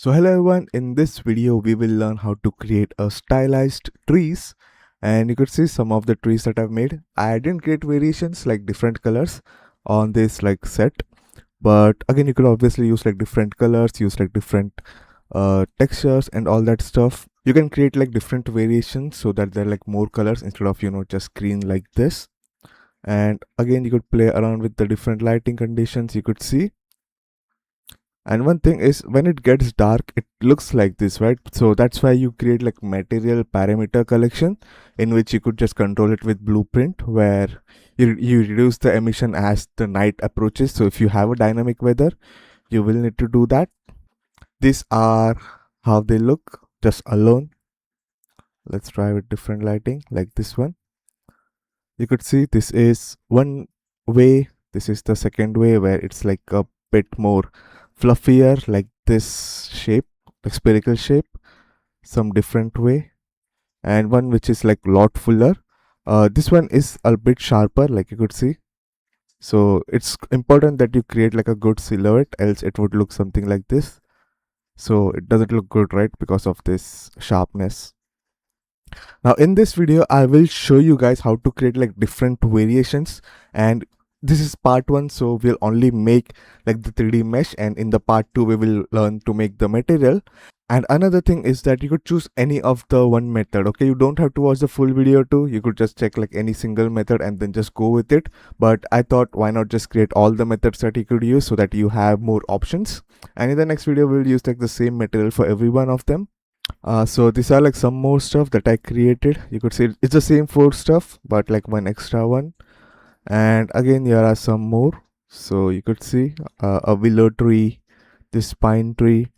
So hello everyone, in this video we will learn how to create a stylized trees, and you could see some of the trees that I've made. I didn't create variations like different colors on this like set, but again you could obviously use like different colors, use like different textures and all that stuff. You can create like different variations so that they're like more colors instead of just green like this. And again you could play around with the different lighting conditions you could see. And one thing is, when it gets dark it looks like this, right? So that's why you create like material parameter collection in which you could just control it with blueprint, where you reduce the emission as the night approaches. So if you have a dynamic weather, you will need to do that. These are how they look just alone. Let's try with different lighting like this one. You could see this is one way, this is the second way, where it's like a bit more fluffier, like this shape, like spherical shape, some different way, and one which is like lot fuller. This one is a bit sharper, like you could see. So it's important that you create like a good silhouette, else it would look something like this. So it doesn't look good, right, because of this sharpness. Now in this video I will show you guys how to create like different variations, and this is part 1, so we'll only make like the 3D mesh, and in the part 2 we will learn to make the material. And another thing is that you could choose any of the one method, okay? You don't have to watch the full video too, you could just check like any single method and then just go with it. But I thought, why not just create all the methods that you could use so that you have more options. And in the next video we'll use like the same material for every one of them. So these are like some more stuff that I created. You could see it's the same 4 stuff but like one extra one. And again here are some more. So you could see a willow tree, this pine tree,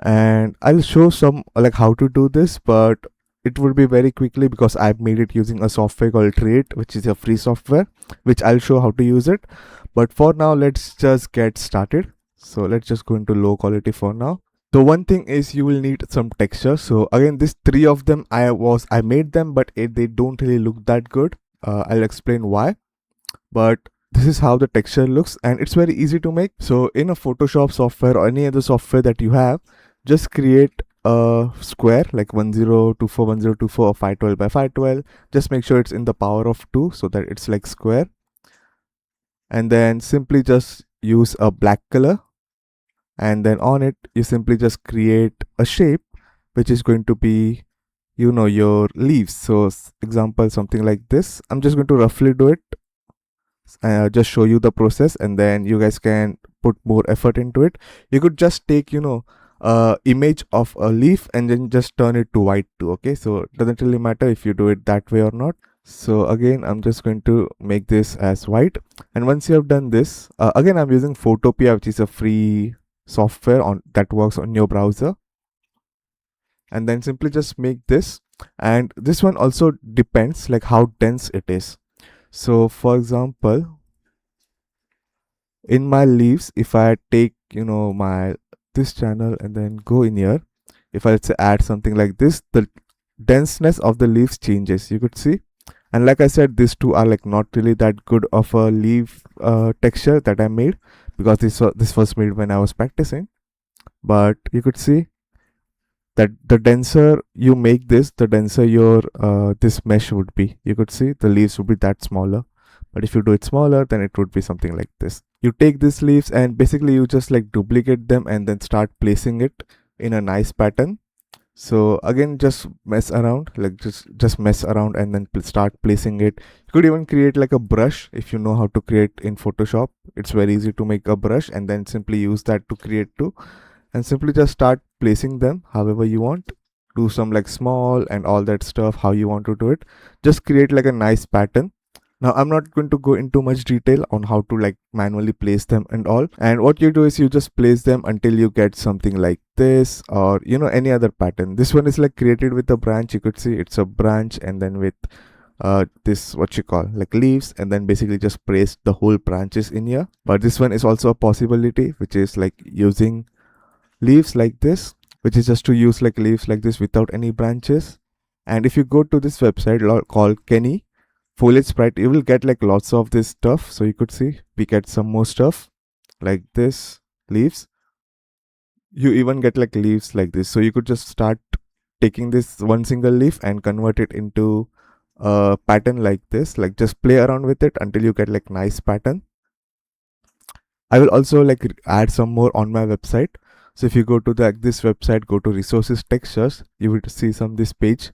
and I'll show some like how to do this, but it would be very quickly because I've made it using a software called Treeit, which is a free software, which I'll show how to use it. But for now let's just get started. So let's just go into low quality for now. So one thing is you will need some texture. So again, these 3 of them I made them, but they don't really look that good. I'll explain why. But this is how the texture looks, and it's very easy to make. So in a Photoshop software or any other software that you have, just create a square like 1024 1024 or 512 by 512. Just make sure it's in the power of 2 so that it's like square, and then simply just use a black color, and then on it you simply just create a shape which is going to be your leaves. So example something like this. I'm just going to roughly do it, just show you the process, and then you guys can put more effort into it. You could just take image of a leaf and then just turn it to white too, okay? So it doesn't really matter if you do it that way or not. So again I'm just going to make this as white, and once you have done this, again I'm using Photopea, which is a free software on that works on your browser. And then simply just make this, and this one also depends like how dense it is. So for example, in my leaves, if I take my this channel and then go in here, if I, let's say, add something like this, the denseness of the leaves changes, you could see. And like I said, these two are like not really that good of a leaf texture that I made, because this was made when I was practicing. But you could see that the denser you make this, the denser your this mesh would be. You could see the leaves would be that smaller. But if you do it smaller, then it would be something like this. You take these leaves and basically you just like duplicate them and then start placing it in a nice pattern. So again, just mess around, like just mess around and then start placing it. You could even create like a brush if you know how to create in Photoshop. It's very easy to make a brush and then simply use that to create too, and simply just start placing them however you want. Do some like small and all that stuff how you want to do it. Just create like a nice pattern. Now I'm not going to go into much detail on how to like manually place them and all. And what you do is you just place them until you get something like this, or any other pattern. This one is like created with a branch. You could see it's a branch, and then with this what you call like leaves, and then basically just place the whole branches in here. But this one is also a possibility, which is like using leaves like this, which is just to use like leaves like this without any branches. And if you go to this website called Kenny Foliage Sprite, you will get like lots of this stuff. So you could see we get some more stuff like this leaves. you even get like leaves like this. So you could just start taking this one single leaf and convert it into a pattern like this, like just play around with it until you get like nice pattern. I will also like add some more on my website. So if you go to this website, go to resources textures, you will see some this page,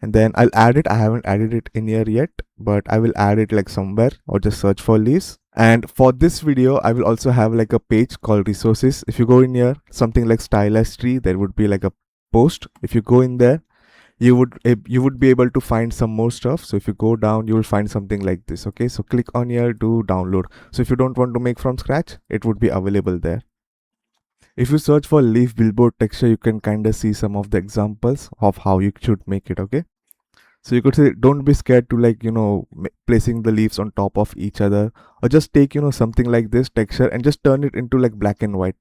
and then I'll add it. I haven't added it in here yet, but I will add it like somewhere, or just search for leaves. And for this video, I will also have like a page called resources. If you go in here, something like Stylized Tree, there would be like a post. If you go in there, you would be able to find some more stuff. So if you go down, you will find something like this. Okay, so click on here to download. So if you don't want to make from scratch, it would be available there. If you search for leaf billboard texture, you can kind of see some of the examples of how you should make it. Okay, so you could say, don't be scared to like, placing the leaves on top of each other, or just take, something like this texture and just turn it into like black and white.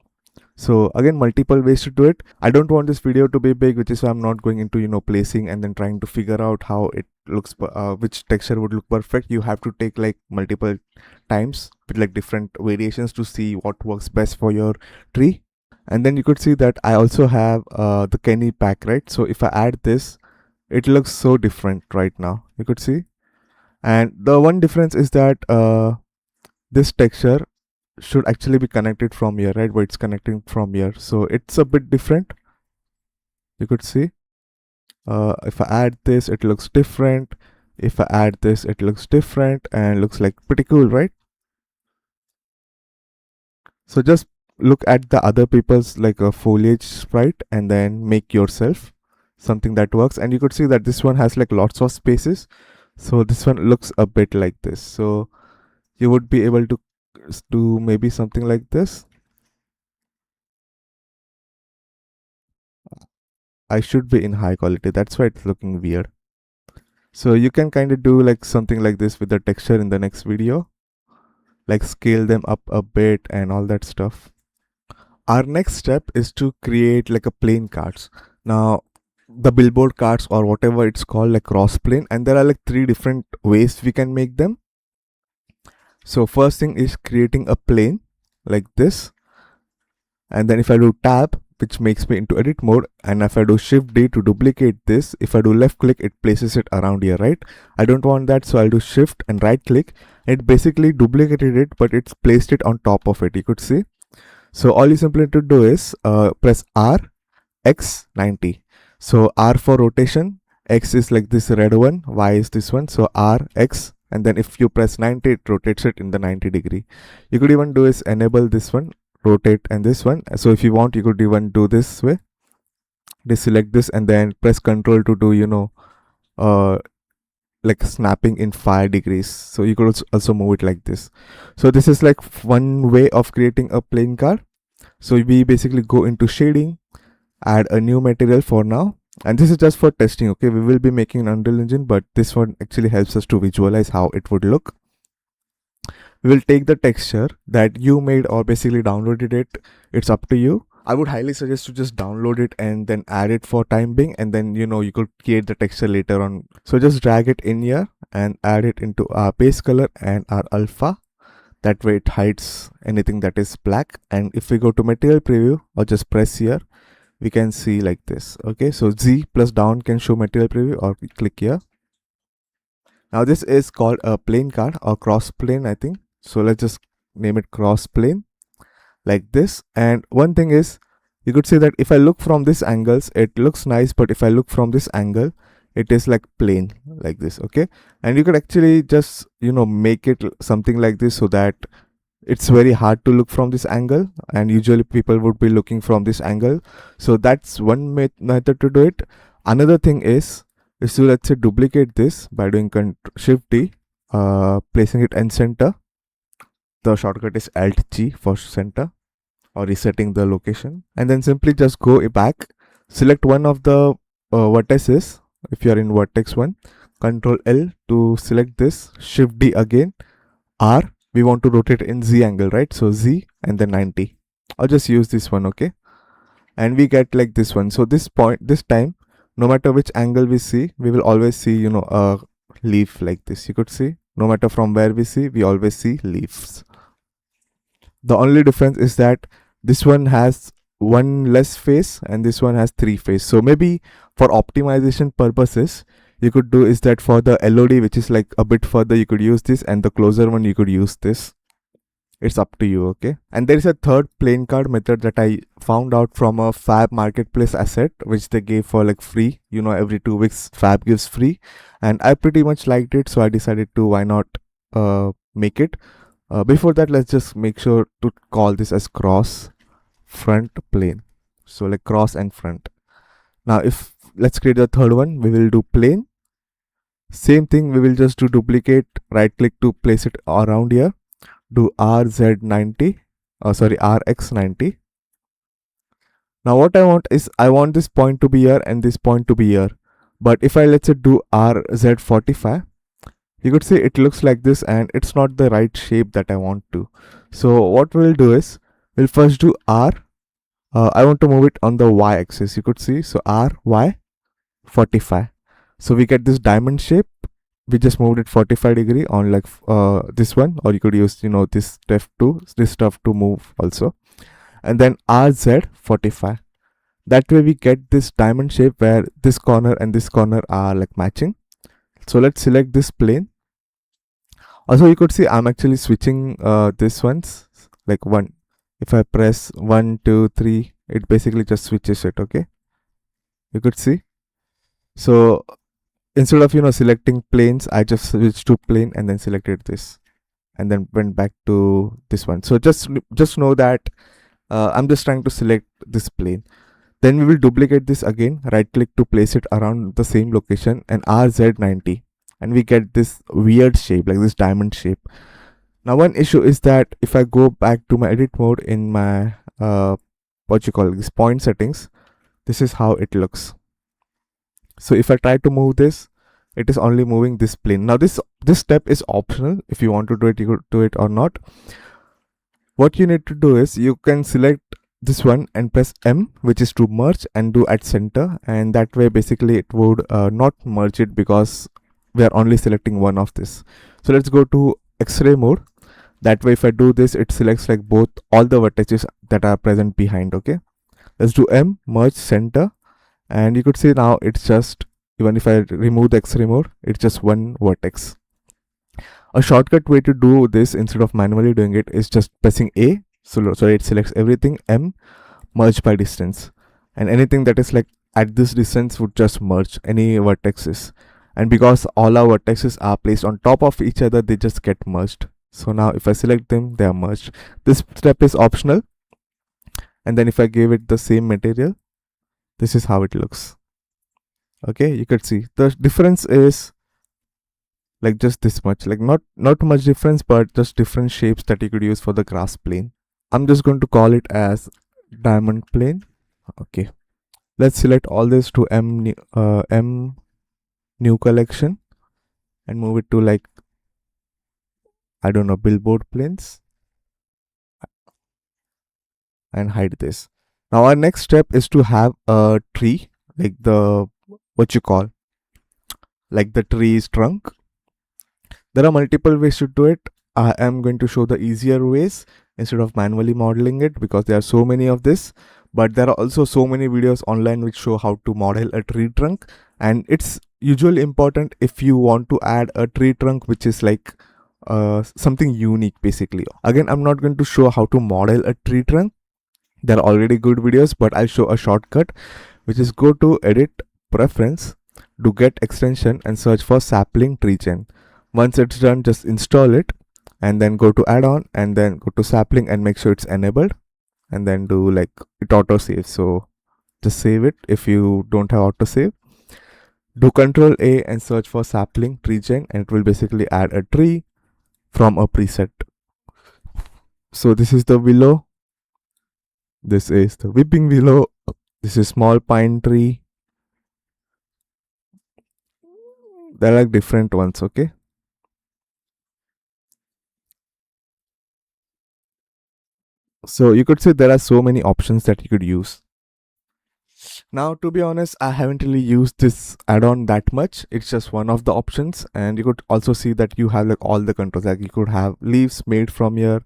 So again, multiple ways to do it. I don't want this video to be big, which is why I'm not going into, placing and then trying to figure out how it looks, which texture would look perfect. You have to take like multiple times with like different variations to see what works best for your tree. And then you could see that I also have the Kenny pack, right? So if I add this, it looks so different right now, you could see. And the one difference is that this texture should actually be connected from here, right? But it's connecting from here, so it's a bit different, you could see. If I add this, it looks different. If I add this, it looks different and looks like pretty cool, right? So just look at the other people's like a foliage sprite and then make yourself something that works. And you could see that this one has like lots of spaces, so this one looks a bit like this. So you would be able to do maybe something like this. I should be in high quality, that's why it's looking weird. So you can kind of do like something like this with the texture in the next video, like scale them up a bit and all that stuff. Our next step is to create like a plain cards. Now the billboard cards, or whatever it's called, like cross plane, and there are like 3 different ways we can make them. So first thing is creating a plane like this, and then if I do tab, which makes me into edit mode, and if I do shift D to duplicate this, if I do left click, it places it around here, right? I don't want that, so I'll do shift and right click. It basically duplicated it, but it's placed it on top of it, you could see. So all you simply need to do is press R, X, 90. So R for rotation, X is like this red one, Y is this one, so R, X, and then if you press 90, it rotates it in the 90 degree. You could even do is enable this one, rotate, and this one. So if you want, you could even do this way, deselect this and then press Ctrl to do like snapping in 5 degrees. So you could also move it like this. So this is like one way of creating a plane card. So we basically go into shading, add a new material for now, and this is just for testing. Okay, we will be making an Unreal Engine, but this one actually helps us to visualize how it would look. We will take the texture that you made or basically downloaded it. It's up to you. I would highly suggest to just download it and then add it for time being, and then you could create the texture later on. So just drag it in here and add it into our base color and our alpha. That way it hides anything that is black. And if we go to material preview or just press here, we can see like this. Okay, so Z plus down can show material preview, or we click here. Now this is called a plane card or cross plane, I think. So let's just name it cross plane like this. And one thing is, you could see that if I look from this angles, it looks nice, but if I look from this angle, it is like plane like this. Okay, and you could actually just make it something like this, so that it's very hard to look from this angle, and usually people would be looking from this angle. So that's one method to do it. Another thing is to, let's say, duplicate this by doing shift D, placing it in center. The shortcut is Alt G for center, or resetting the location, and then simply just go back, select one of the vertices. If you are in vertex 1, Control L to select this, shift D again, R, we want to rotate in Z angle, right? So Z and then 90. I'll just use this one. Okay, and we get like this one. So this time, no matter which angle we see, we will always see a leaf like this. You could see, no matter from where we see, we always see leaves. The only difference is that this one has one less face and this one has 3 face. So maybe for optimization purposes, you could do is that for the LOD, which is like a bit further, you could use this, and the closer one you could use this. It's up to you. Okay. And there is a third plain card method that I found out from a Fab marketplace asset, which they gave for like free. You know, every 2 weeks Fab gives free, and I pretty much liked it, so I decided to why not make it. Before that, let's just make sure to call this as cross front plane. So like cross and front. Now if let's create the third one, we will do plane. Same thing, we will just do duplicate, right click to place it around here, do RZ90, RX90. Now what I want is, I want this point to be here and this point to be here. But if I let's say do RZ45, you could see it looks like this and it's not the right shape that I want to. So what we'll do is, we'll first do R. I want to move it on the Y axis, you could see. So R, Y, 45. So we get this diamond shape. We just moved it 45 degree on like this one, or you could use, you know, this stuff to move also. And then RZ 45. That way we get this diamond shape where this corner and this corner are like matching. So let's select this plane. Also you could see I'm actually switching this ones, like one. If I press 1, 2, 3, it basically just switches it. Okay, you could see. So instead of, you know, selecting planes, I just switched to plane and then selected this and then went back to this one. So just know that I'm just trying to select this plane. Then we will duplicate this again, right click to place it around the same location, and RZ90, and we get this weird shape, like this diamond shape. Now one issue is that if I go back to my edit mode in my this point settings, this is how it looks. So if I try to move this, it is only moving this plane. Now this step is optional. If you want to do it, you could do it or not. What you need to do is, you can select this one and press M, which is to merge, and do at center, and that way basically it would not merge it, because we are only selecting one of this. So let's go to X-ray mode. That way if I do this, it selects like all the vertices that are present behind. Okay, let's do M, merge, center, and you could see now it's just, even if I remove the X-ray mode, it's just one vertex. A shortcut way to do this instead of manually doing it is just pressing A. So it selects everything, M, merge by distance, and anything that is like at this distance would just merge any vertexes. And because all our vertexes are placed on top of each other, they just get merged. So now if I select them, they are merged. This step is optional. And then if I give it the same material, this is how it looks. Okay, you could see the difference is like just this much, like not much difference, but just different shapes that you could use for the grass plane. I'm just going to call it as diamond plane. Okay, let's select all this to M new collection and move it to like, I don't know, billboard planes, and hide this. Now our next step is to have a tree, like the like the tree's trunk. There are multiple ways to do it. I am going to show the easier ways instead of manually modeling it, because there are so many of this. But there are also so many videos online which show how to model a tree trunk, and it's usually important if you want to add a tree trunk which is like something unique basically. Again, I'm not going to show how to model a tree trunk. There are already good videos, but I'll show a shortcut, which is go to edit, preference, do get extension, and search for sapling tree gen. Once it's done, just install it, and then go to add-on, and then go to sapling and make sure it's enabled, and then do like it auto save. So just save it if you don't have auto save. Do Control A and search for sapling tree gen, and it will basically add a tree from a preset. So this is the willow, this is the weeping willow, this is small pine tree. There are like different ones. Okay, so you could say there are so many options that you could use. Now to be honest, I haven't really used this add-on that much. It's just one of the options, and you could also see that you have like all the controls. Like you could have leaves made from here,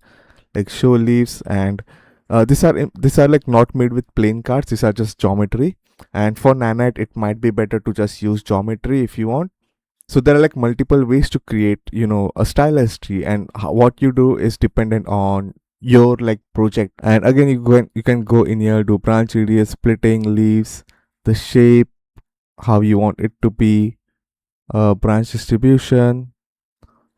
like show leaves, and These are like not made with plain cards. These are just geometry. And for nanite, it might be better to just use geometry if you want. So there are like multiple ways to create, a stylized tree, and what you do is dependent on your like project. And again, you can go in here, do branch radius, splitting, leaves, the shape, how you want it to be, branch distribution,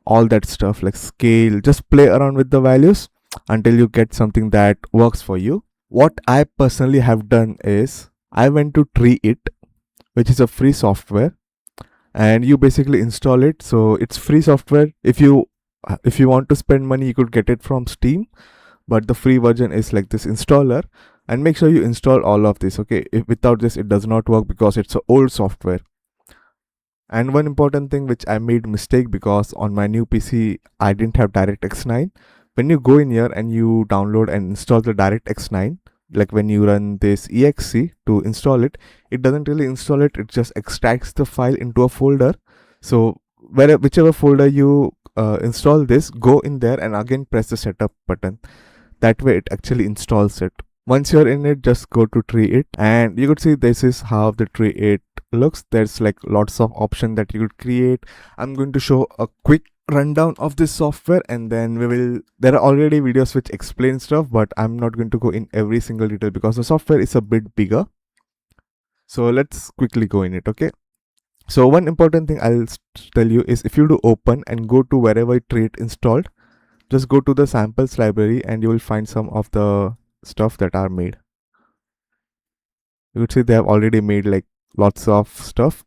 all that stuff, like scale. Just play around with the values until you get something that works for you. What I personally have done is I went to Treeit, which is a free software, and you basically install it. So it's free software. If you want to spend money, you could get it from Steam, but the free version is like this installer. And make sure you install all of this, okay? If without this it does not work, because it's an old software. And one important thing which I made mistake, because on my new PC I didn't have DirectX 9. When you go in here and you download and install the DirectX 9, like when you run this exe to install it, it doesn't really install it. It just extracts the file into a folder. So whichever folder you install this, go in there and again press the setup button. That way it actually installs it. Once you're in it, just go to Treeit, and you could see this is how the Treeit looks. There's like lots of options that you could create. I'm going to show a quick rundown of this software, and then there are already videos which explain stuff, but I'm not going to go in every single detail because the software is a bit bigger. So let's quickly go in it, okay? So one important thing I'll tell you is, if you do open and go to wherever Treeit installed, just go to the samples library and you will find some of the stuff that are made. You could see they have already made like lots of stuff.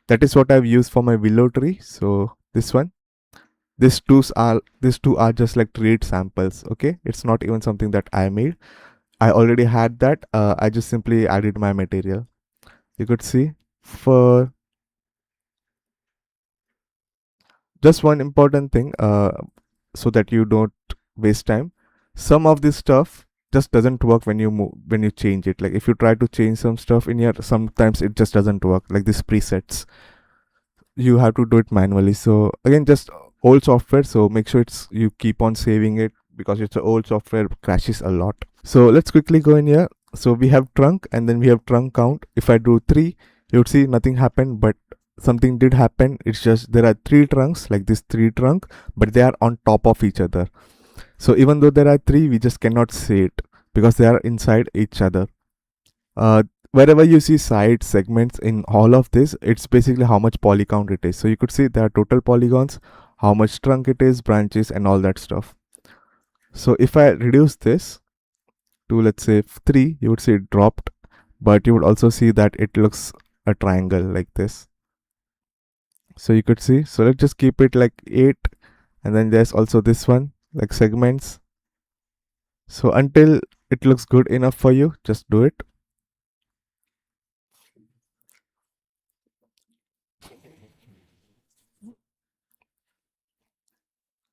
That is what I've used for my willow tree. So this one, these two are just like Treeit samples, okay? It's not even something that I made. I already had that. I just simply added my material. You could see. For just one important thing, so that you don't waste time, some of this stuff just doesn't work when you change it. Like if you try to change some stuff in here, sometimes it just doesn't work. Like these presets, you have to do it manually. So again, just old software, so make sure you keep on saving it, because it's an old software, crashes a lot. So let's quickly go in here. So we have trunk, and then we have trunk count. If I do 3, you would see nothing happened, but something did happen. It's just there are 3 trunks, like this 3 trunk, but they are on top of each other. So even though there are 3, we just cannot see it because they are inside each other. Wherever you see side segments in all of this, it's basically how much poly count it is. So you could see there are total polygons, how much trunk it is, branches, and all that stuff. So if I reduce this to, let's say, 3, you would see it dropped, but you would also see that it looks a triangle like this. So you could see. So let's just keep it like 8, and then there's also this one, like segments. So until it looks good enough for you, just do it.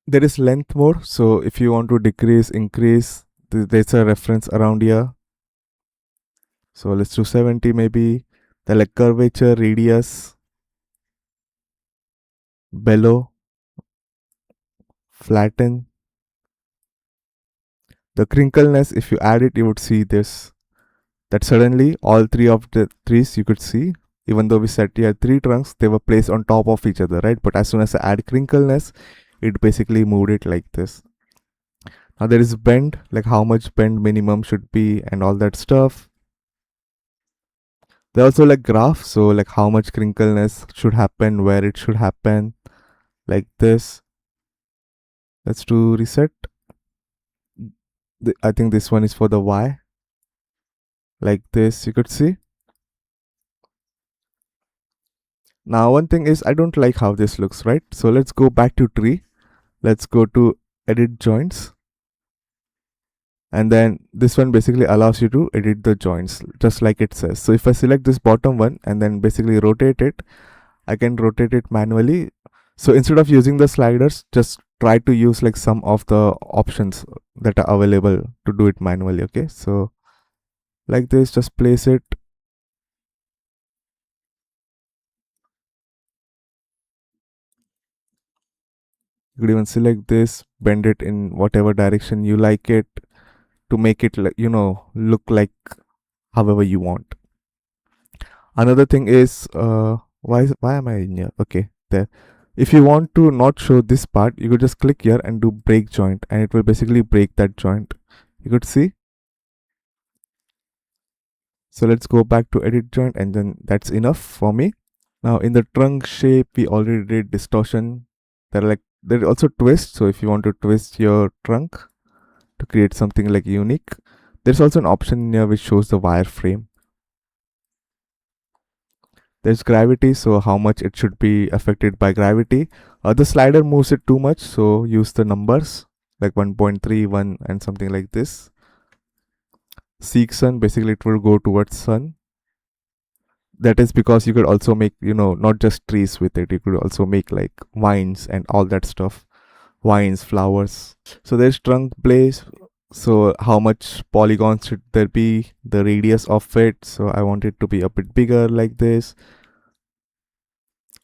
There is length mode, so if you want to decrease, increase, there's a reference around here. So let's do 70 maybe. The like curvature, radius, bellow, flatten. The crinkleness, if you add it, you would see this, that suddenly all 3 of the trees you could see, even though we set here 3 trunks, they were placed on top of each other, right? But as soon as I add crinkleness, it basically moved it like this. Now there is bend, like how much bend minimum should be and all that stuff. There also like graph, so like how much crinkleness should happen, where it should happen, like this. Let's do reset. I think this one is for the Y, like this, you could see. Now one thing is, I don't like how this looks, right? So let's go back to tree. Let's go to edit joints. And then this one basically allows you to edit the joints, just like it says. So if I select this bottom one and then basically rotate it, I can rotate it manually. So instead of using the sliders, just try to use like some of the options that are available to do it manually, okay? So like this, just place it. You could even select this, bend it in whatever direction you like it. to make it like, look like however you want. Another thing is, why am I in here? Okay, there. If you want to not show this part, you could just click here and do break joint, and it will basically break that joint. You could see. So let's go back to edit joint, and then that's enough for me. Now in the trunk shape, we already did distortion. There are also twists. So if you want to twist your trunk to create something like unique, there's also an option here which shows the wireframe. There's gravity, so how much it should be affected by gravity. The slider moves it too much, so use the numbers like 1.31 and something like this. Seek sun, basically it will go towards sun. That is because you could also make, not just trees with it, you could also make like vines and all that stuff. Vines, flowers. So there's trunk blaze. So how much polygons should there be? The radius of it. So I want it to be a bit bigger like this.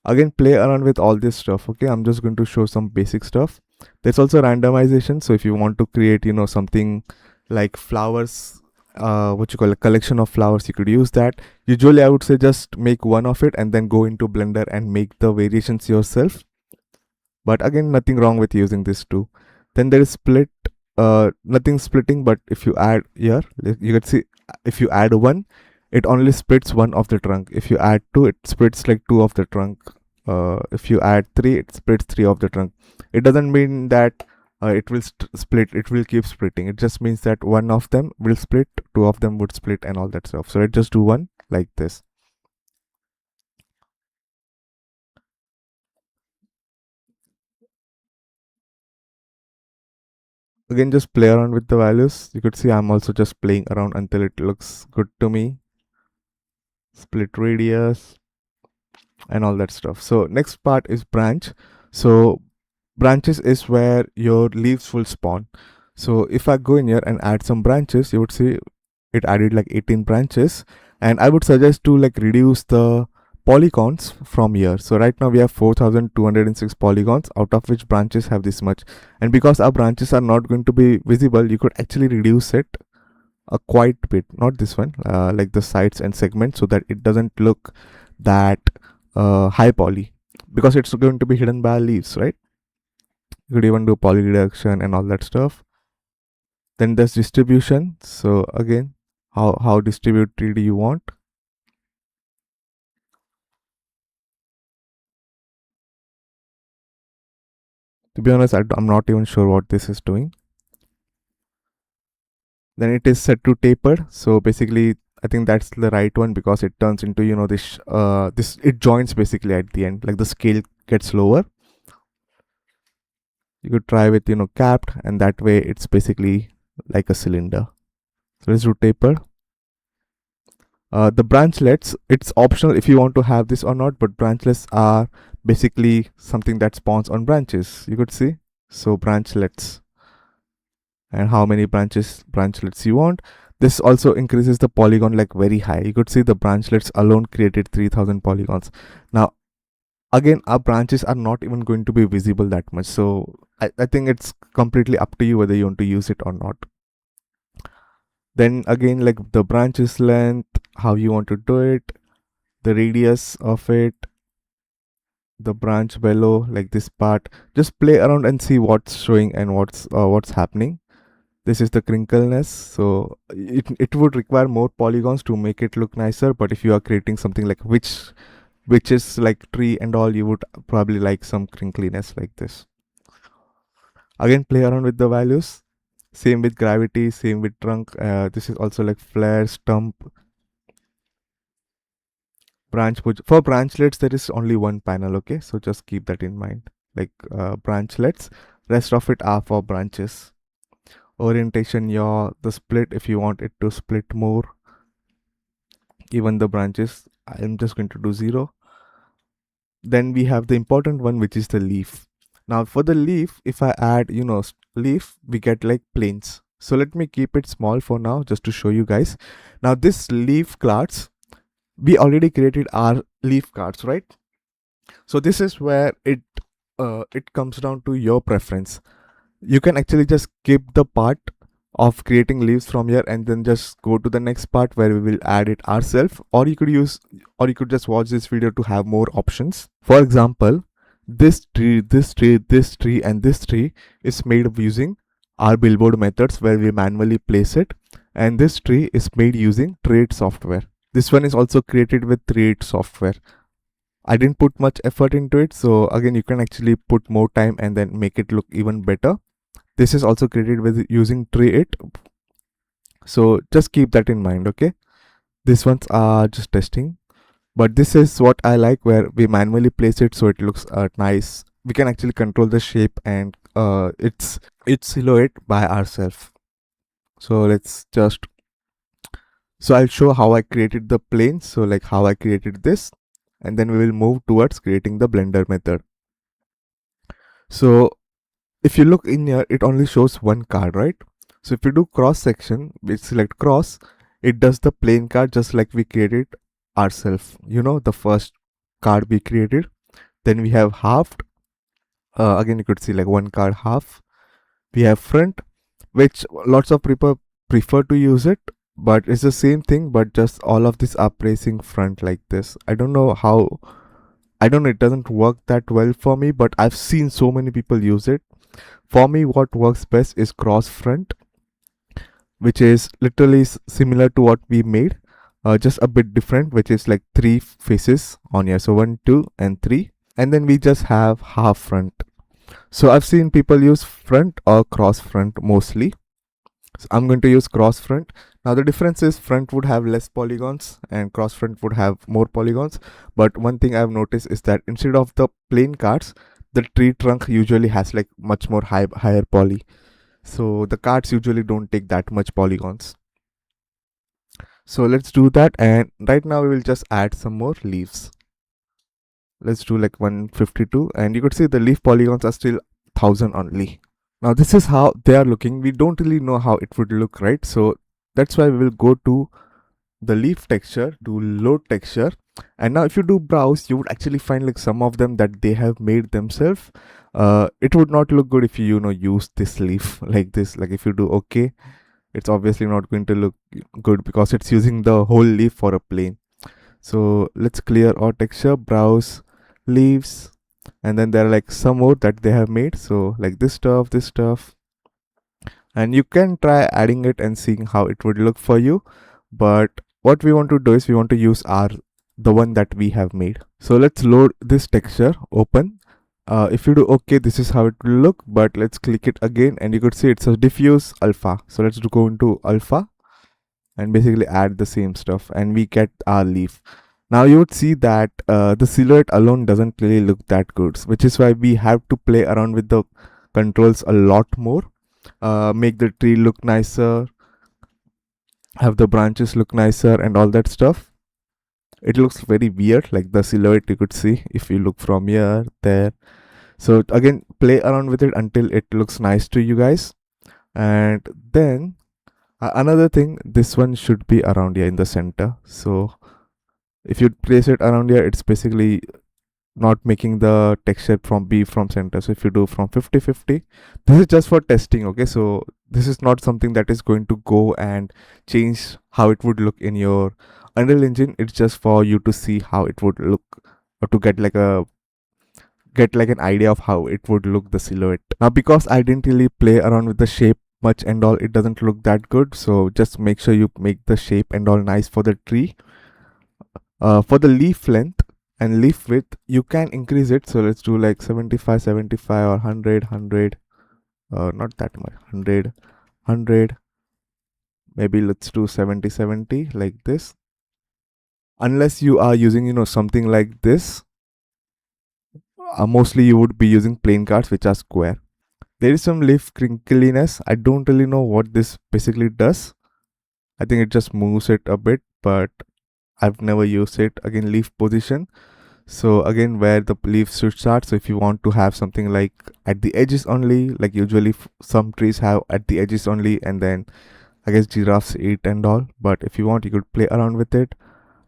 Again, play around with all this stuff. Okay, I'm just going to show some basic stuff. There's also randomization. So if you want to create, something like flowers, what you call a collection of flowers, you could use that. Usually I would say just make one of it and then go into Blender and make the variations yourself. But again, nothing wrong with using this too. Then there is split. Nothing splitting, but if you add here, you can see if you add one, it only splits one of the trunk. If you add two, it splits like two of the trunk. If you add three, it splits three of the trunk. It doesn't mean that it will split, it will keep splitting. It just means that one of them will split, two of them would split, and all that stuff. So let's just do one like this. Again, just play around with the values. You could see I'm also just playing around until it looks good to me. Split radius and all that stuff. So next part is branch. So branches is where your leaves will spawn. So if I go in here and add some branches, you would see it added like 18 branches, and I would suggest to like reduce the polygons from here. So right now we have 4206 polygons, out of which branches have this much, and because our branches are not going to be visible, you could actually reduce it a quite bit, not this one, like the sides and segments, so that it doesn't look that high poly, because it's going to be hidden by leaves, right? You could even do poly reduction and all that stuff. Then there's distribution. So again, how distributed do you want? To be honest, I'm not even sure what this is doing. Then it is set to tapered. So basically, I think that's the right one, because it turns into, this it joins basically at the end, like the scale gets lower. You could try with, capped, and that way it's basically like a cylinder. So let's do taper. The branchlets, it's optional if you want to have this or not, but branchlets are basically something that spawns on branches, you could see. So branchlets, and how many branchlets you want. This also increases the polygon like very high. You could see the branchlets alone created 3000 polygons. Now again, our branches are not even going to be visible that much, so I think it's completely up to you whether you want to use it or not. Then again, like the branches length, how you want to do it, the radius of it, the branch below, like this part. Just play around and see what's showing and what's happening. This is the crinkleness, so it would require more polygons to make it look nicer, but if you are creating something like which is like tree and all, you would probably like some crinkliness like this. Again, play around with the values. Same with gravity, same with trunk. This is also like flare, stump, branch. For branchlets, there is only one panel, okay? So just keep that in mind. Like branchlets, rest of it are for branches. Orientation, the split, if you want it to split more, even the branches, I'm just going to do 0. Then we have the important one, which is the leaf. Now for the leaf, if I add, leaf, we get like planes. So let me keep it small for now, just to show you guys. Now this leaf cards, we already created our leaf cards, right? So this is where it comes down to your preference. You can actually just skip the part of creating leaves from here, and then just go to the next part where we will add it ourselves. Or you could just watch this video to have more options. For example, this tree, this tree, this tree, and this tree is made of using our billboard methods where we manually place it, and this tree is made using Treeit software. This one is also created with Treeit software. I didn't put much effort into it, so again you can actually put more time and then make it look even better. This is also created with using Treeit, so just keep that in mind. Okay, these ones are just testing, but this is what I like, where we manually place it so it looks nice. We can actually control the shape and its silhouette by ourselves. So let's just, so I'll show how I created the plane, so like how I created this, and then we will move towards creating the blender method. So if you look in here, it only shows one card, right? So if you do cross section, we select cross, it does the plain card just like we created ourselves. You know, the first card we created. Then we have halved. Again, you could see like one card half. We have front, which lots of people prefer to use it, but it's the same thing, but just all of these are placing front like this. I don't know how, I don't know, it doesn't work that well for me, but I've seen so many people use it. For me, what works best is cross front, which is literally similar to what we made, just a bit different, which is like 3 faces on here. So 1, 2, and 3. And then we just have half front. So I've seen people use front or cross front mostly. So I'm going to use cross front. Now the difference is front would have less polygons and cross front would have more polygons. But one thing I've noticed is that instead of the plain cards, the tree trunk usually has like much more higher poly. So the cards usually don't take that much polygons. So let's do that, and right now we will just add some more leaves. Let's do like 152, and you could see the leaf polygons are still 1000 only. Now this is how they are looking. We don't really know how it would look, right? So that's why we will go to the leaf texture, to load texture, and now if you do browse, you would actually find like some of them that they have made themselves. It would not look good if you use this leaf like this. Like if you do okay, it's obviously not going to look good because it's using the whole leaf for a plane. So let's clear our texture, browse leaves, and then there are like some more that they have made. So like this stuff, and you can try adding it and seeing how it would look for you. But what we want to do is we want to use the one that we have made. So let's load this texture, open. If you do okay, this is how it will look, but let's click it again and you could see it's a diffuse alpha. So let's go into alpha and basically add the same stuff and we get our leaf. Now you would see that the silhouette alone doesn't really look that good, which is why we have to play around with the controls a lot more. Make the tree look nicer, have the branches look nicer and all that stuff. It looks very weird, like the silhouette you could see if you look from here, there. So again, play around with it until it looks nice to you guys. And then another thing, this one should be around here in the center. So if you place it around here, it's basically not making the texture from center. So if you do from 50-50, this is just for testing, okay? So this is not something that is going to go and change how it would look in your Unreal Engine. It's just for you to see how it would look, or to get like an idea of how it would look, the silhouette. Now because I didn't really play around with the shape much and all, it doesn't look that good. So just make sure you make the shape and all nice for the tree. For the leaf length and leaf width, you can increase it. So let's do like 75 or 100, not that much, 100, maybe let's do 70 like this. Unless you are using something like this, mostly you would be using plain cards which are square. There is some leaf crinkliness. I don't really know what this basically does. I think it just moves it a bit, but I've never used it. Again, leaf position. So again, where the leaves should start. So if you want to have something like at the edges only, like usually some trees have at the edges only, and then I guess giraffes eat and all. But if you want, you could play around with it.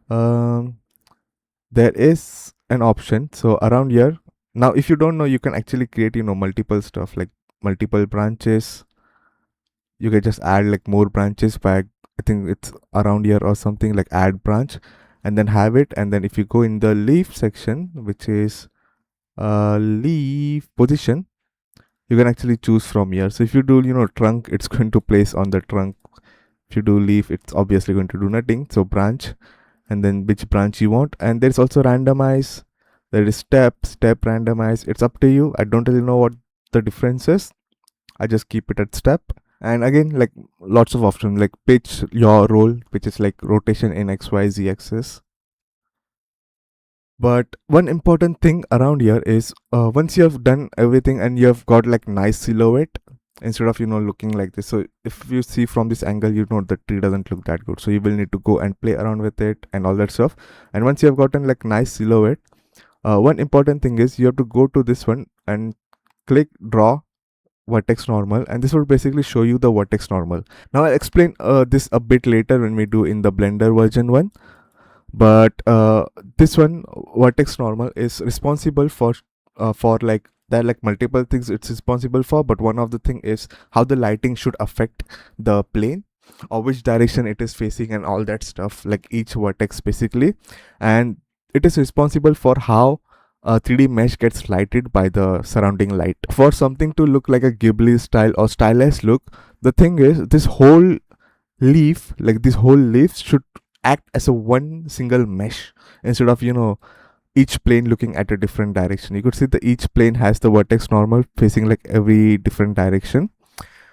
There is an option. So around here, now if you don't know, you can actually create multiple stuff like multiple branches. you can just add like more branches by, I think it's around here or something, like add branch, and then have it. And then if you go in the leaf section, which is leaf position, you can actually choose from here. So if you do, trunk, it's going to place on the trunk. If you do leaf, it's obviously going to do nothing. So branch, and then which branch you want. And there's also randomize, there is step randomize. It's up to you. I don't really know what the difference is. I just keep it at step. And again, like lots of options, like pitch your roll, which is like rotation in XYZ axis. But one important thing around here is once you have done everything and you have got like nice silhouette, instead of looking like this. So if you see from this angle, the tree doesn't look that good, so you will need to go and play around with it and all that stuff. And once you have gotten like nice silhouette, one important thing is you have to go to this one and click draw vertex normal, and this will basically show you the vertex normal. Now I'll explain this a bit later when we do in the Blender version 1. But this one vertex normal is responsible for like, there are like multiple things it's responsible for, but one of the thing is how the lighting should affect the plane, or which direction it is facing and all that stuff, like each vertex basically. And it is responsible for how a 3D mesh gets lighted by the surrounding light. For something to look like a Ghibli style or stylized look, the thing is this whole leaf, like this whole leaf should act as a one single mesh, instead of each plane looking at a different direction. You could see that each plane has the vertex normal facing like every different direction.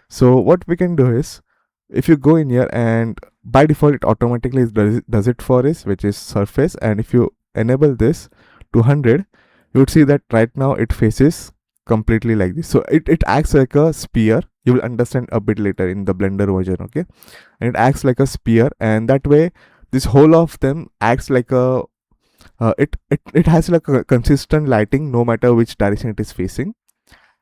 So what we can do is, if you go in here, and by default it automatically does it for us, which is surface. And if you enable this to 100, you would see that right now it faces completely like this. So it acts like a sphere. You will understand a bit later in the Blender version, okay? And it acts like a sphere, and that way this whole of them acts like a it has like a consistent lighting no matter which direction it is facing.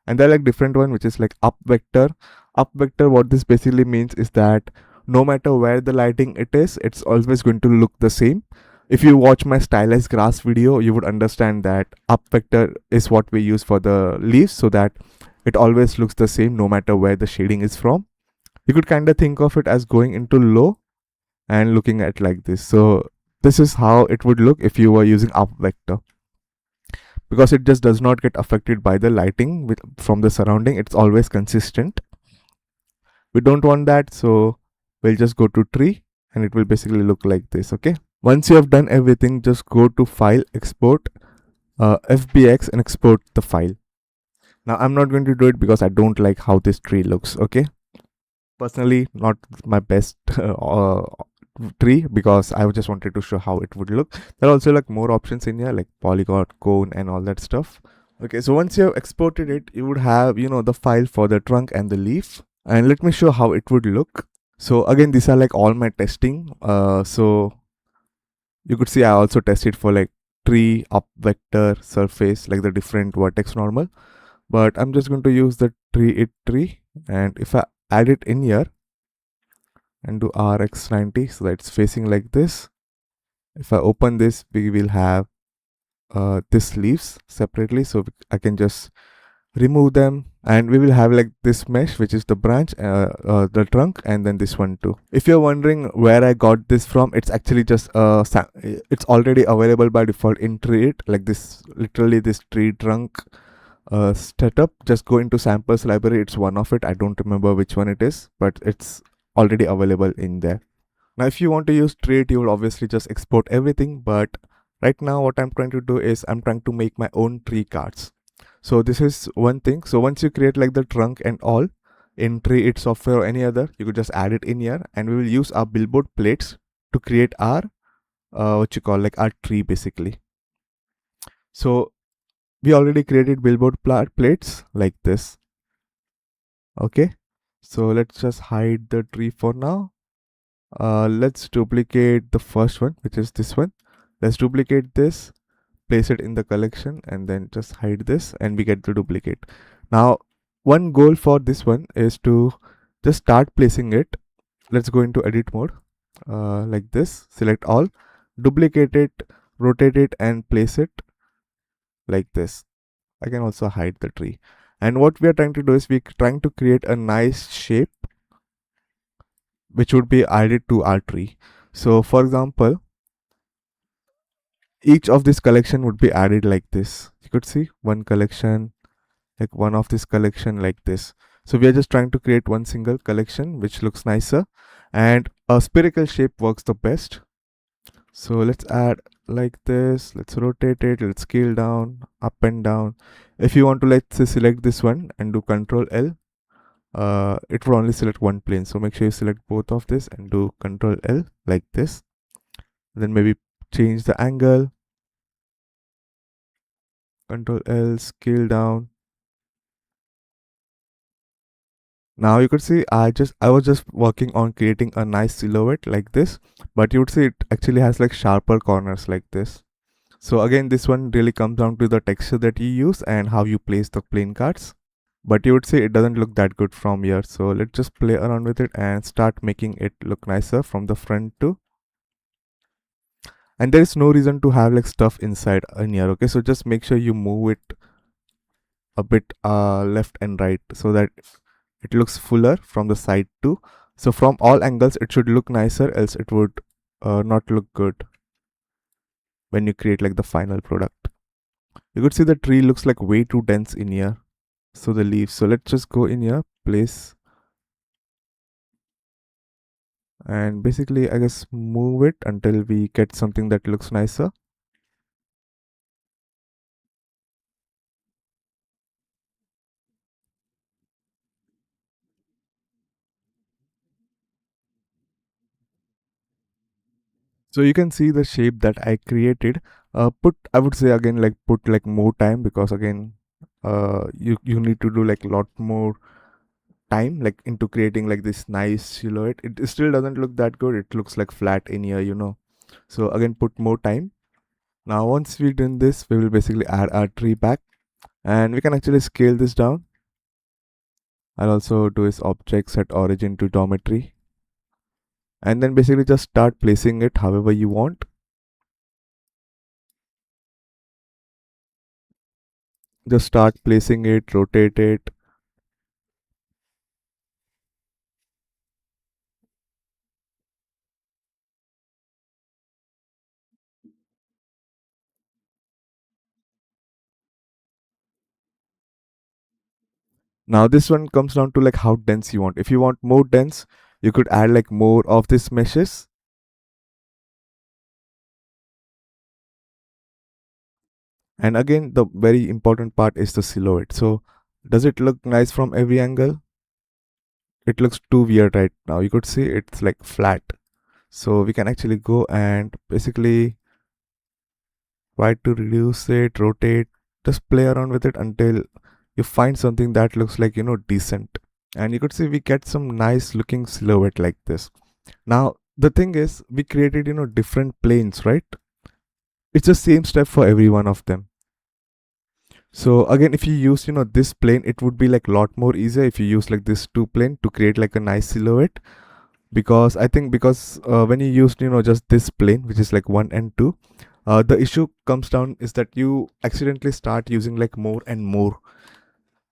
And there are like different one, which is like up vector. What this basically means is that no matter where the lighting it is, it's always going to look the same. If you watch my stylized grass video, you would understand that up vector is what we use for the leaves, so that it always looks the same no matter where the shading is from. You could kind of think of it as going into low and looking at like this. So this is how it would look if you were using up vector, because it just does not get affected by the lighting from the surrounding. It's always consistent. We don't want that, so we'll just go to tree, and it will basically look like this. Okay, once you have done everything, just go to file, export, FBX, and export the file. Now I'm not going to do it because I don't like how this tree looks. Okay, personally not my best tree, because I just wanted to show how it would look. There are also like more options in here, like polygon, cone, and all that stuff. Okay, so once you have exported it, you would have the file for the trunk and the leaf. And let me show how it would look. So again, these are like all my testing. So you could see I also tested for like tree, up vector, surface, like the different vertex normal. But I'm just going to use the Treeit tree, and if I add it in here and do RX90, so that it's facing like this. If I open this, we will have this leaves separately, so I can just remove them, and we will have like this mesh, which is the branch, the trunk, and then this one too. If you're wondering where I got this from, it's actually just it's already available by default in Treeit, like this, literally this tree trunk setup. Just go into samples library, it's one of it. I don't remember which one it is, but it's already available in there. Now if you want to use Treeit, you will obviously just export everything, but right now what I'm trying to do is I'm trying to make my own tree cards. So this is one thing. So once you create like the trunk and all in Treeit software or any other, you could just add it in here, and we will use our billboard plates to create our what you call like our tree basically. So we already created billboard plates like this. Okay, so let's just hide the tree for now. Let's duplicate the first one, which is this one. Let's duplicate this, place it in the collection, and then just hide this, and we get the duplicate. Now one goal for this one is to just start placing it. Let's go into edit mode, like this, select all, duplicate it, rotate it, and place it like this. I can also hide the tree. And what we are trying to do is we're trying to create a nice shape which would be added to our tree. So for example, each of this collection would be added like this. You could see one collection, like one of this collection like this. So we are just trying to create one single collection which looks nicer, and a spherical shape works the best. So let's add like this, let's rotate it, let's scale down, up and down. If you want to, let's say, select this one and do Control L, it will only select one plane. So make sure you select both of this and do Control L like this. Then maybe change the angle, Control L, scale down. Now you could see I was just working on creating a nice silhouette like this, but you would see it actually has like sharper corners like this. So again, this one really comes down to the texture that you use and how you place the plane cards. But you would say it doesn't look that good from here. So let's just play around with it and start making it look nicer from the front too. And there is no reason to have like stuff inside in here. Okay, so just make sure you move it a bit left and right so that it looks fuller from the side too. So from all angles it should look nicer, else it would not look good when you create like the final product. You could see the tree looks like way too dense in here. So the leaves, so let's just go in here, place, and basically I guess move it until we get something that looks nicer. So you can see the shape that I created. Put, I would say again, like put like more time, because again you need to do like a lot more time like into creating like this nice silhouette. It still doesn't look that good, it looks like flat in here, you know. So again, put more time. Now once we done this, we will basically add our tree back, and we can actually scale this down. I'll also do is object set origin to geometry, and then basically just start placing it however you want. Just start placing it, rotate it. Now this one comes down to like how dense you want. If you want more dense, you could add like more of this meshes. And again, the very important part is the silhouette. So does it look nice from every angle? It looks too weird right now. You could see it's like flat. So we can actually go and basically try to reduce it, rotate, just play around with it until you find something that looks like, you know, decent. And you could see we get some nice looking silhouette like this. Now the thing is, we created, you know, different planes, right? It's the same step for every one of them. So again, if you use, you know, this plane, it would be like a lot more easier if you use like this two plane to create like a nice silhouette. Because I think because when you use, you know, just this plane, which is like 1 and 2, the issue comes down is that you accidentally start using like more and more.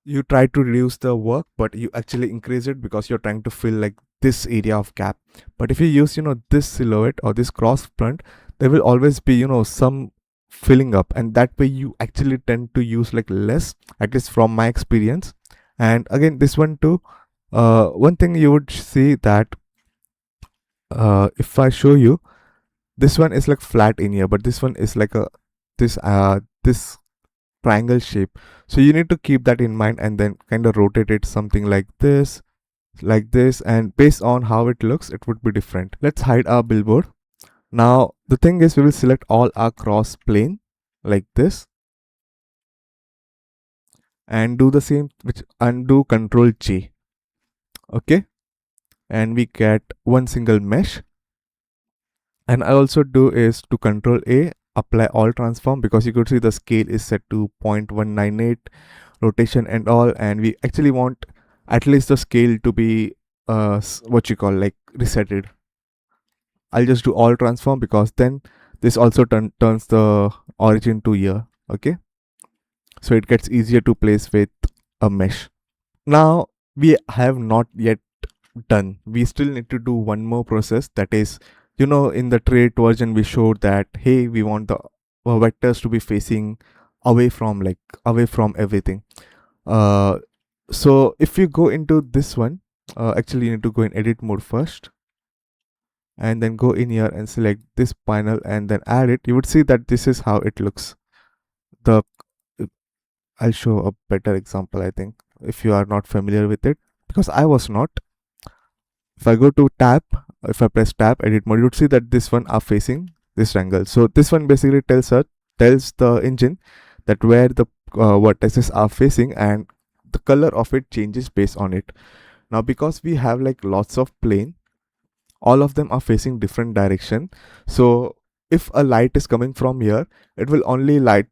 You try to reduce the work, but you actually increase it because you're trying to fill like this area of gap. But if you use, you know, this silhouette or this cross front, there will always be, you know, some filling up, and that way you actually tend to use like less, at least from my experience. And again, this one too, one thing you would see that if I show you, this one is like flat in here, but this one is like a this triangle shape. So you need to keep that in mind and then kind of rotate it something like this, and based on how it looks, it would be different. Let's hide our billboard. Now the thing is, we will select all our cross plane like this and do the same, which undo Control J. Okay, and we get one single mesh. And I also do is to Control A, apply all transform, because you could see the scale is set to 0.198, rotation and all, and we actually want at least the scale to be what you call like resetted. I'll just do all transform because then this also turns the origin to here. Okay, so it gets easier to place with a mesh. Now we have not yet done. We still need to do one more process, that is, in the Treeit version we showed that, hey, we want the vectors to be facing away from, away from everything. So if you go into this one, actually you need to go in edit mode first, and then go in here and select this panel and then add it. You would see that this is how it looks. The I'll show a better example, I think, if you are not familiar with it, because I was not. If I go to tab, if I press tab edit mode, you would see that this one are facing this angle. So this one basically tells the engine that where the vertices are facing, and the color of it changes based on it. Now because we have like lots of plane, all of them are facing different direction. So if a light is coming from here, it will only light.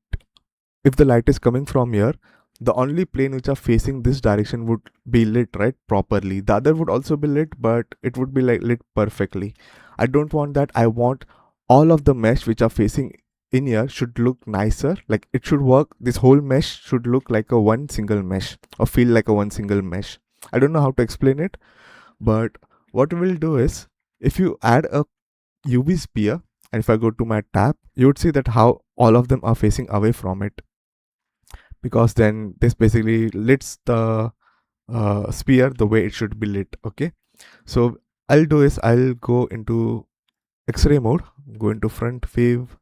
If the light is coming from here, the only plane which are facing this direction would be lit, right, properly. The other would also be lit, but it would be like lit perfectly. I don't want that. I want all of the mesh which are facing in here should look nicer. Like it should work. This whole mesh should look like a one single mesh, or feel like a one single mesh. I don't know how to explain it, but what we'll do is, if you add a UV sphere, and if I go to my tab, you would see that how all of them are facing away from it, because then this basically lits the sphere the way it should be lit. Okay, so I'll do is I'll go into X-ray mode, go into front wave,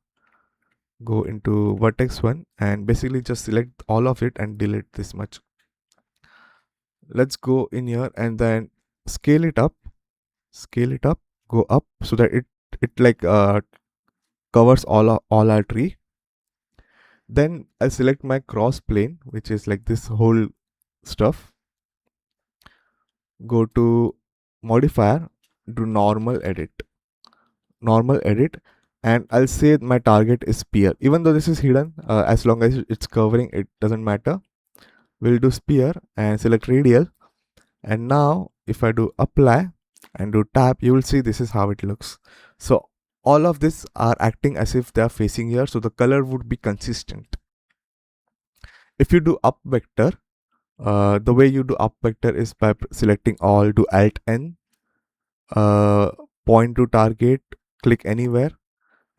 go into vertex one, and basically just select all of it and delete this much. Let's go in here and then scale it up, go up so that it like covers all our tree. Then I'll select my cross plane, which is like this whole stuff. Go to modifier, do normal edit, and I'll say my target is spear. Even though this is hidden, as long as it's covering, it doesn't matter. We'll do spear and select radial. And now if I do apply and do tab, you will see this is how it looks. So all of this are acting as if they are facing here, so the color would be consistent. If you do up vector, the way you do up vector is by selecting all, do alt N, point to target, click anywhere,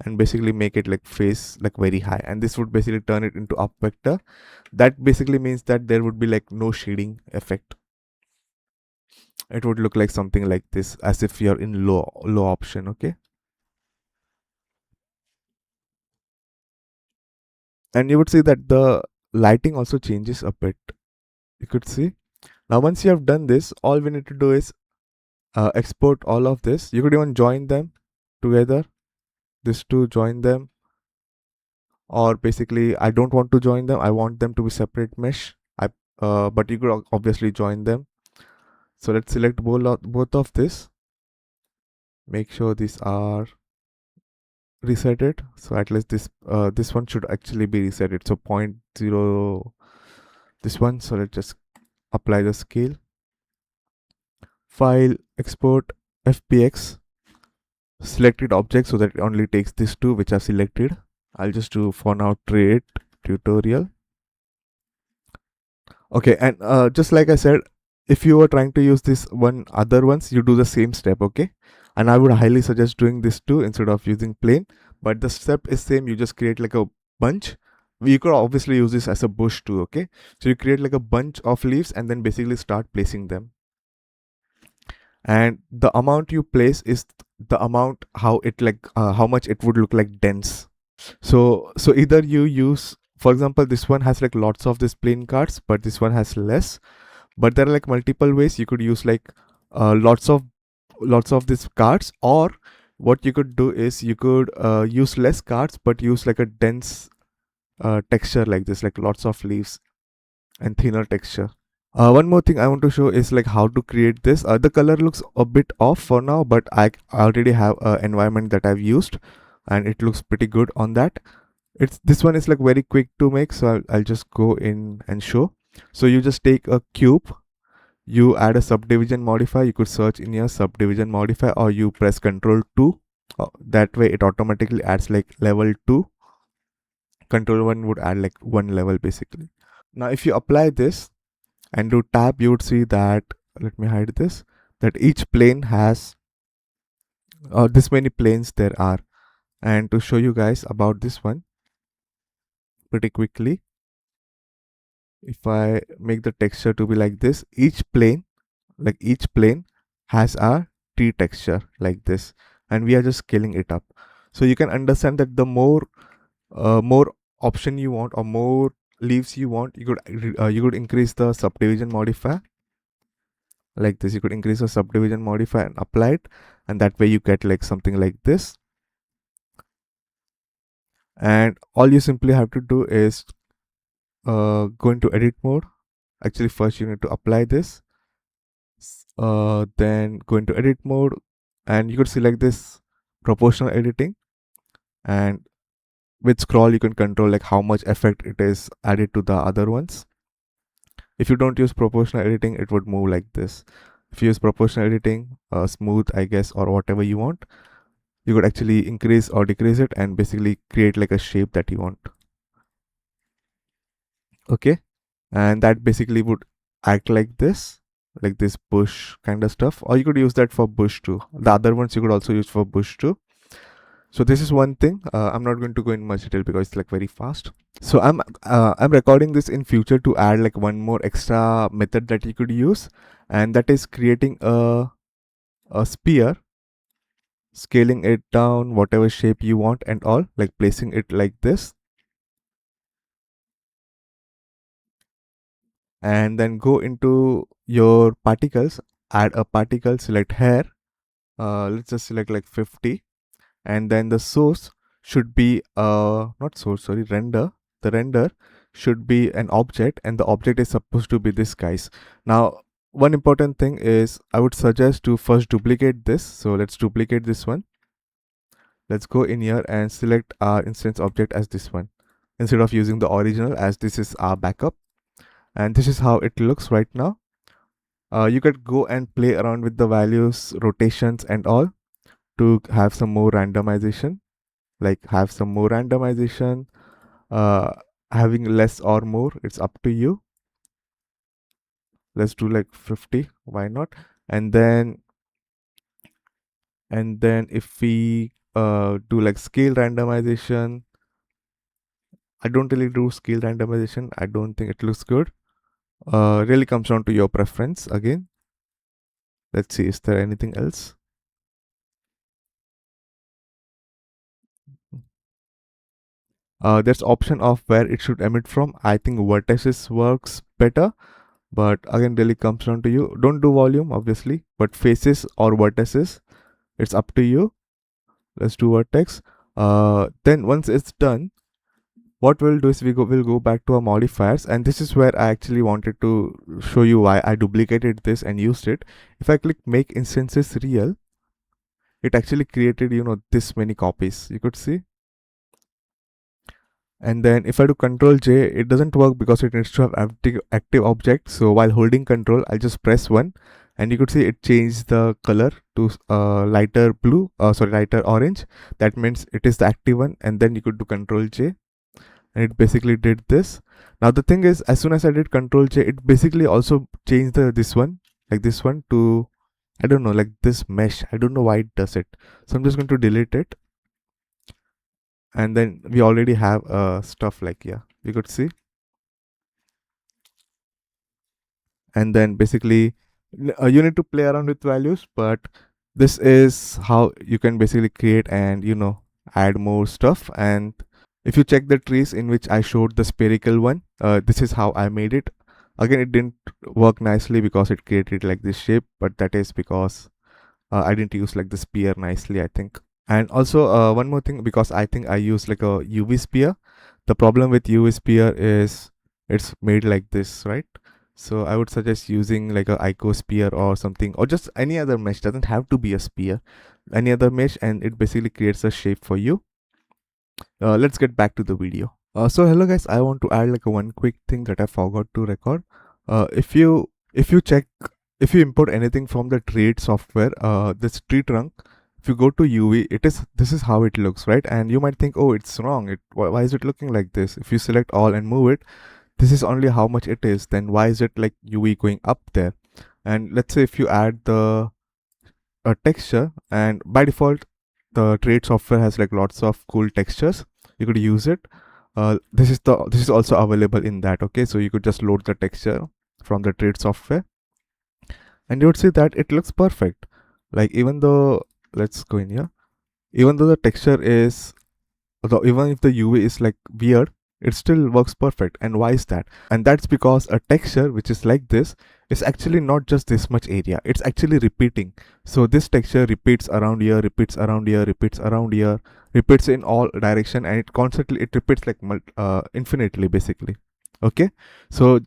and basically make it like face like very high, and this would basically turn it into up vector. That basically means that there would be like no shading effect. It would look like something like this, as if you're in low option. Okay, and you would see that the lighting also changes a bit. You could see. Now once you have done this, all we need to do is export all of this. You could even join them together, this two, join them, or basically I don't want to join them, I want them to be separate mesh. But you could obviously join them. So let's select both of this, make sure these are resetted. So at least this one should actually be resetted, so 0.0 this one. So let's just apply the scale, file, export, fpx, selected object, so that it only takes these two which are selected. I'll just do for now Treeit tutorial. Okay, and just like I said, if you are trying to use this one other ones, you do the same step. Okay, and I would highly suggest doing this too instead of using plain, but the step is same. You just create like a bunch. You could obviously use this as a bush too. Okay, so you create like a bunch of leaves and then basically start placing them, and the amount you place is the amount how it like how much it would look like dense. So either you use, for example, this one has like lots of this plain cards, but this one has less. But there are like multiple ways you could use, like lots of these cards, or what you could do is you could use less cards but use like a dense texture like this, like lots of leaves and thinner texture. One more thing I want to show is like how to create this. The color looks a bit off for now, but I already have an environment that I've used and it looks pretty good on that. This one is like very quick to make, so I'll just go in and show. So you just take a cube, you add a subdivision modifier. You could search in your subdivision modifier, or you press Ctrl 2. That way it automatically adds like level 2. Control 1 would add like 1 level basically. Now if you apply this and do tab, you would see that, let me hide this. that each plane has this many planes there are. And to show you guys about this one pretty quickly, if I make the texture to be like this, each plane has a tree texture like this, and we are just scaling it up. So you can understand that the more option you want or more leaves you want, you could increase the subdivision modifier like this. You could increase the subdivision modifier and apply it, and that way you get like something like this. And all you simply have to do is go into edit mode. Actually, first you need to apply this, then go into edit mode, and you could select this proportional editing, and with scroll you can control like how much effect it is added to the other ones. If you don't use proportional editing, it would move like this. If you use proportional editing, smooth I guess, or whatever you want, you could actually increase or decrease it and basically create like a shape that you want. Okay, and that basically would act like this bush kind of stuff, or you could use that for bush too. The other ones you could also use for bush too. So this is one thing. I'm not going to go in much detail because it's like very fast. So I'm recording this in future to add like one more extra method that you could use, and that is creating a sphere, scaling it down whatever shape you want and all, like placing it like this, and then go into your particles, add a particle, select hair, let's just select like 50, and then the source should be not source, sorry, render. The render should be an object, and the object is supposed to be this, guys. Now one important thing is I would suggest to first duplicate this. So let's duplicate this one. Let's go in here and select our instance object as this one instead of using the original, as this is our backup. And this is how it looks right now. You could go and play around with the values, rotations and all to have some more randomization, uh, having less or more, it's up to you. Let's do like 50, why not? And then if we do like scale randomization, I don't really do scale randomization, I don't think it looks good. Really comes down to your preference again. Let's see, is there anything else? There's option of where it should emit from. I think vertices works better, but again really comes down to you. Don't do volume obviously, but faces or vertices, it's up to you. Let's do vertex. Then once it's done, what we'll do is we'll go back to our modifiers, and this is where I actually wanted to show you why I duplicated this and used it. If I click make instances real, it actually created, you know, this many copies, you could see. And then if I do Control J, it doesn't work because it needs to have active object. So while holding Control, I'll just press 1, and you could see it changed the color to lighter blue, lighter orange. That means it is the active one. And then you could do Control J, and it basically did this. Now the thing is, as soon as I did Control J, it basically also changed this one to, I don't know, like this mesh. I don't know why it does it. So I'm just going to delete it. And then we already have stuff like, yeah, you could see. And then basically you need to play around with values, but this is how you can basically create and, you know, add more stuff. And if you check the trees in which I showed the spherical one, this is how I made it. Again, it didn't work nicely because it created like this shape, but that is because I didn't use like the spear nicely, I think. And also one more thing, because I think I use like a UV spear. The problem with UV spear is it's made like this, right? So I would suggest using like a ico spear or something, or just any other mesh. Doesn't have to be a spear, any other mesh, and it basically creates a shape for you. Let's get back to the video. So hello guys, I want to add like a one quick thing that I forgot to record. If you import anything from the Treeit software, this tree trunk, if you go to UV, this is how it looks, right? And you might think, oh, it's wrong. Why is it looking like this? If you select all and move it, this is only how much it is. Then why is it like UV going up there? And let's say if you add the texture, and by default the Treeit software has like lots of cool textures, you could use it. This is also available in that. Okay, so you could just load the texture from the Treeit software, and you would see that it looks perfect. Like, even though, let's go in here, even though the texture is, although even if the UV is like weird, it still works perfect. And why is that? And that's because a texture which is like this is actually not just this much area, it's actually repeating. So this texture repeats around here, repeats around here, repeats around here, repeats in all direction, and it constantly, it repeats like infinitely basically. Okay, so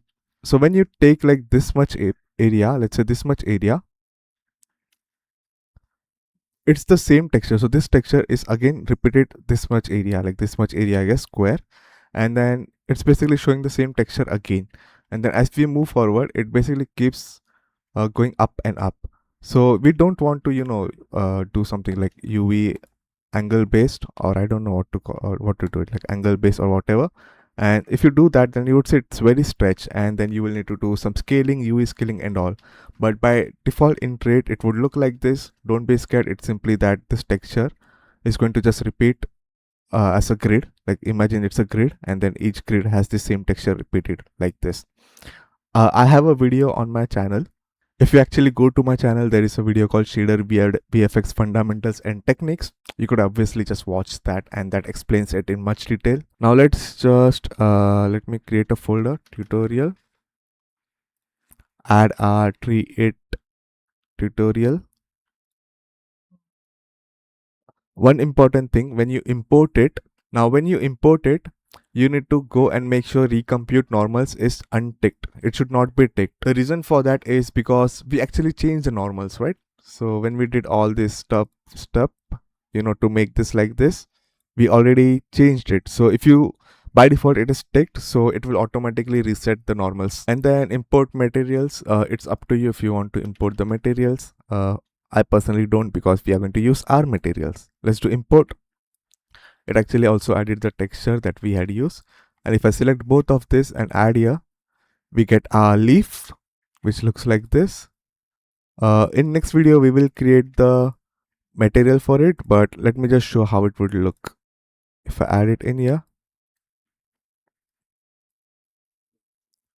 when you take like this much area, let's say this much area, it's the same texture. So this texture is again repeated this much area, like this much area, I guess, square, and then it's basically showing the same texture again. And then as we move forward, it basically keeps going up and up. So we don't want to, do something like UV angle based, or I don't know what to call, or what to do it, like angle based or whatever. And if you do that, then you would say it's very stretched, and then you will need to do some scaling, UV scaling and all. But by default in Treeit, it would look like this. Don't be scared. It's simply that this texture is going to just repeat as a grid. Like, imagine it's a grid, and then each grid has the same texture repeated like this. I have a video on my channel. If you actually go to my channel, there is a video called Shader VFX Fundamentals and Techniques. You could obviously just watch that, and that explains it in much detail. Now let's just let me create a folder, tutorial, add a Treeit tutorial. One important thing, when you import it, you need to go and make sure recompute normals is unticked. It should not be ticked. The reason for that is because we actually changed the normals, right? So when we did all this stuff, to make this like this, we already changed it. So if you, by default it is ticked, so it will automatically reset the normals. And then import materials, it's up to you if you want to import the materials. I personally don't, because we are going to use our materials. Let's do import. It actually also added the texture that we had used. And if I select both of this and add here, we get our leaf, which looks like this. In next video, we will create the material for it, but let me just show how it would look. If I add it in here,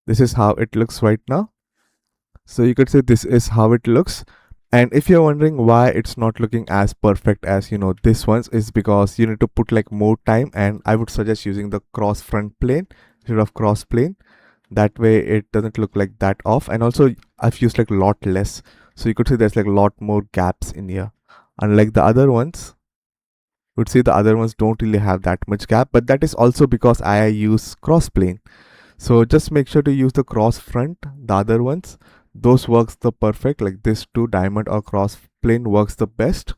this is how it looks right now. So you could say this is how it looks. And if you're wondering why it's not looking as perfect as this one's, is because you need to put like more time, and I would suggest using the cross front plane instead of cross plane. That way it doesn't look like that off. And also I've used like a lot less, so you could see there's like a lot more gaps in here, unlike the other ones. You would see the other ones don't really have that much gap, but that is also because I use cross plane. So just make sure to use the cross front. The other ones, those works the perfect, like this two, diamond or cross plane, works the best.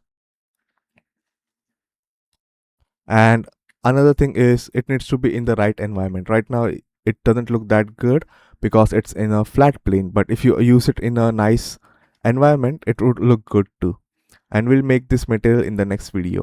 And another thing is, it needs to be in the right environment. Right now it doesn't look that good because it's in a flat plane, but if you use it in a nice environment, it would look good too. And we'll make this material in the next video.